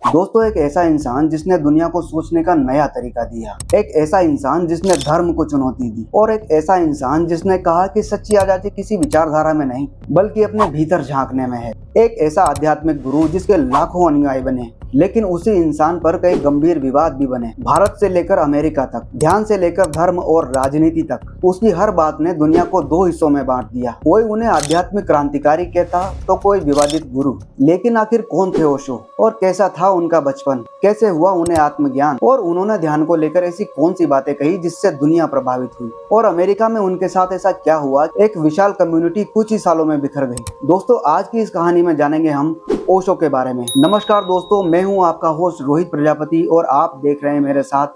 दोस्तों, एक ऐसा इंसान जिसने दुनिया को सोचने का नया तरीका दिया, एक ऐसा इंसान जिसने धर्म को चुनौती दी, और एक ऐसा इंसान जिसने कहा कि सच्ची आजादी किसी विचारधारा में नहीं बल्कि अपने भीतर झांकने में है। एक ऐसा आध्यात्मिक गुरु जिसके लाखों अनुयायी बने, लेकिन उसी इंसान पर कई गंभीर विवाद भी बने। भारत से लेकर अमेरिका तक, ध्यान से लेकर धर्म और राजनीति तक, उसकी हर बात ने दुनिया को दो हिस्सों में बांट दिया। कोई उन्हें आध्यात्मिक क्रांतिकारी कहता तो कोई विवादित गुरु। लेकिन आखिर कौन थे ओशो और कैसा था उनका बचपन? कैसे हुआ उन्हें आत्मज्ञान? और उन्होंने ध्यान को लेकर ऐसी कौन सी बातें कही जिससे दुनिया प्रभावित हुई? और अमेरिका में उनके साथ ऐसा क्या हुआ, एक विशाल कम्युनिटी कुछ ही सालों में बिखर गई? दोस्तों, आज की इस कहानी में जानेंगे हम ओशो के बारे में। नमस्कार दोस्तों, मैं हूं आपका होस्ट रोहित प्रजापति और आप देख रहे हैं मेरे साथ।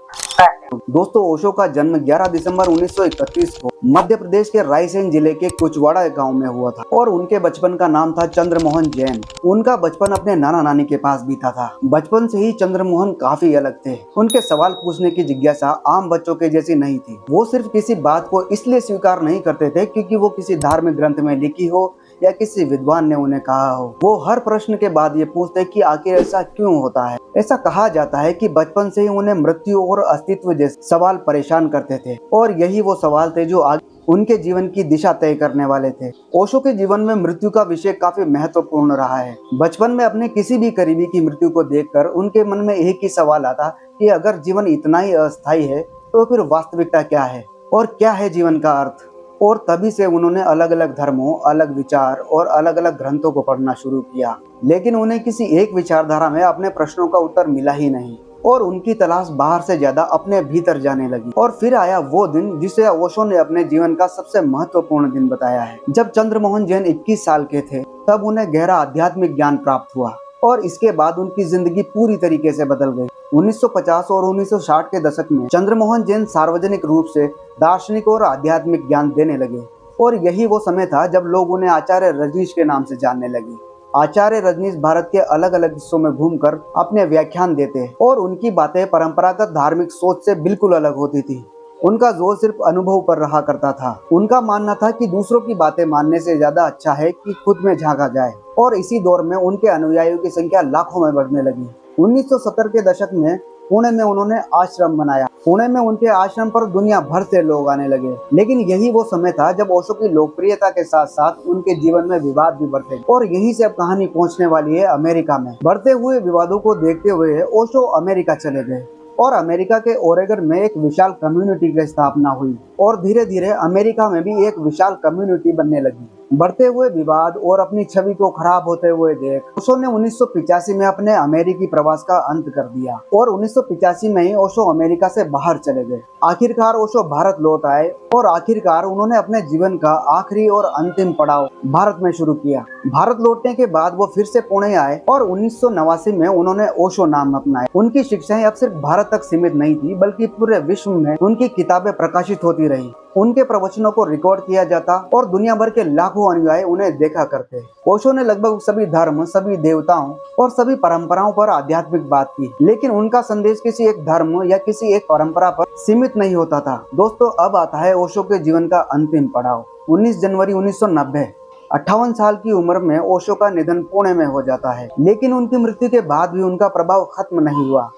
दोस्तों, ओशो का जन्म 11 दिसंबर 1931 को मध्य प्रदेश के रायसेन जिले के कुचवाड़ा गांव में हुआ था और उनके बचपन का नाम था चंद्रमोहन जैन। उनका बचपन अपने नाना नानी के पास बीता था। बचपन से ही चंद्रमोहन काफी अलग थे। उनके सवाल पूछने की जिज्ञासा आम बच्चों के जैसी नहीं थी। वो सिर्फ किसी बात को इसलिए स्वीकार नहीं करते थे क्योंकि वो किसी धार्मिक ग्रंथ में लिखी हो या किसी विद्वान ने उन्हें कहा हो। वो हर प्रश्न के बाद ये पूछते कि आखिर ऐसा क्यों होता है। ऐसा कहा जाता है कि बचपन से ही उन्हें मृत्यु और अस्तित्व जैसे सवाल परेशान करते थे और यही वो सवाल थे जो आगे उनके जीवन की दिशा तय करने वाले थे। ओशो के जीवन में मृत्यु का विषय काफी महत्वपूर्ण रहा है। बचपन में अपने किसी भी करीबी की मृत्यु को देखकर उनके मन में एक ही सवाल आता कि अगर जीवन इतना ही अस्थायी है तो फिर वास्तविकता क्या है और क्या है जीवन का अर्थ। और तभी से उन्होंने अलग अलग धर्मों, अलग विचार और अलग अलग ग्रंथों को पढ़ना शुरू किया, लेकिन उन्हें किसी एक विचारधारा में अपने प्रश्नों का उत्तर मिला ही नहीं और उनकी तलाश बाहर से ज्यादा अपने भीतर जाने लगी। और फिर आया वो दिन जिसे ओशो ने अपने जीवन का सबसे महत्वपूर्ण दिन बताया है। जब चंद्रमोहन जैन 21 साल के थे तब उन्हें गहरा आध्यात्मिक ज्ञान प्राप्त हुआ और इसके बाद उनकी जिंदगी पूरी तरीके से बदल गई। 1950 और 1960 के दशक में चंद्रमोहन जैन सार्वजनिक रूप से दार्शनिक और आध्यात्मिक ज्ञान देने लगे और यही वो समय था जब लोग उन्हें आचार्य रजनीश के नाम से जानने लगे। आचार्य रजनीश भारत के अलग अलग हिस्सों में घूमकर अपने व्याख्यान देते और उनकी बातें परंपरागत धार्मिक सोच से बिल्कुल अलग होती थी। उनका जोर सिर्फ अनुभव पर रहा करता था। उनका मानना था कि दूसरों की बातें मानने से ज्यादा अच्छा है कि खुद में झांका जाए और इसी दौर में उनके अनुयायियों की संख्या लाखों में बढ़ने लगी। 1970 के दशक में पुणे में उन्होंने आश्रम बनाया। पुणे में उनके आश्रम पर दुनिया भर से लोग आने लगे, लेकिन यही वो समय था जब ओशो की लोकप्रियता के साथ साथ उनके जीवन में विवाद भी बढ़ते और यहीं से अब कहानी पहुंचने वाली है अमेरिका में। बढ़ते हुए विवादों को देखते हुए ओशो अमेरिका चले गए और अमेरिका के ओरेगन में एक विशाल कम्युनिटी की स्थापना हुई और धीरे धीरे अमेरिका में भी एक विशाल कम्युनिटी बनने लगी। बढ़ते हुए विवाद और अपनी छवि को खराब होते हुए देख ओशो ने 1985 में अपने अमेरिकी प्रवास का अंत कर दिया और 1985 में ही ओशो अमेरिका से बाहर चले गए। आखिरकार ओशो भारत लौट आए और आखिरकार उन्होंने अपने जीवन का आखिरी और अंतिम पड़ाव भारत में शुरू किया। भारत लौटने के बाद वो फिर से पुणे आए और 1989 में उन्होंने ओशो नाम अपनाया। उनकी शिक्षाएं अब सिर्फ भारत तक सीमित नहीं थी बल्कि पूरे विश्व में उनकी किताबें प्रकाशित होती रही। उनके प्रवचनों को रिकॉर्ड किया जाता और दुनिया भर के लाखों अनुयायी उन्हें देखा करते। ओशो ने लगभग सभी धर्म, सभी देवताओं और सभी परंपराओं पर आध्यात्मिक बात की, लेकिन उनका संदेश किसी एक धर्म या किसी एक परंपरा पर सीमित नहीं होता था। दोस्तों, अब आता है ओशो के जीवन का अंतिम पड़ाव। 19 जनवरी 1990, 58 साल की उम्र में ओशो का निधन पुणे में हो जाता है, लेकिन उनकी मृत्यु के बाद भी उनका प्रभाव खत्म नहीं हुआ,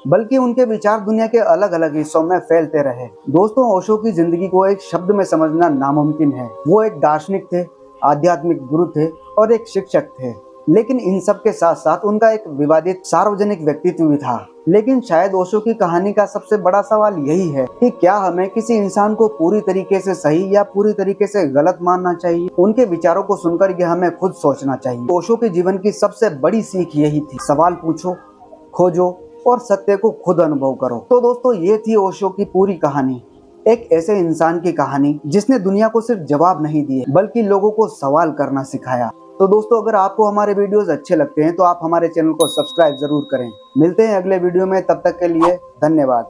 बल्कि उनके विचार दुनिया के अलग अलग हिस्सों में फैलते रहे। दोस्तों, ओशो की जिंदगी को एक शब्द में समझना नामुमकिन है। वो एक दार्शनिक थे, आध्यात्मिक गुरु थे और एक शिक्षक थे, लेकिन इन सब के साथ साथ उनका एक विवादित सार्वजनिक व्यक्तित्व भी था। लेकिन शायद ओशो की कहानी का सबसे बड़ा सवाल यही है कि क्या हमें किसी इंसान को पूरी तरीके से सही या पूरी तरीके से गलत मानना चाहिए? उनके विचारों को सुनकर यह हमें खुद सोचना चाहिए। ओशो के जीवन की सबसे बड़ी सीख यही थी, सवाल पूछो, खोजो और सत्य को खुद अनुभव करो। तो दोस्तों, ये थी ओशो की पूरी कहानी, एक ऐसे इंसान की कहानी जिसने दुनिया को सिर्फ जवाब नहीं दिए बल्कि लोगों को सवाल करना सिखाया। तो दोस्तों, अगर आपको हमारे वीडियोस अच्छे लगते हैं तो आप हमारे चैनल को सब्सक्राइब जरूर करें। मिलते हैं अगले वीडियो में, तब तक के लिए धन्यवाद।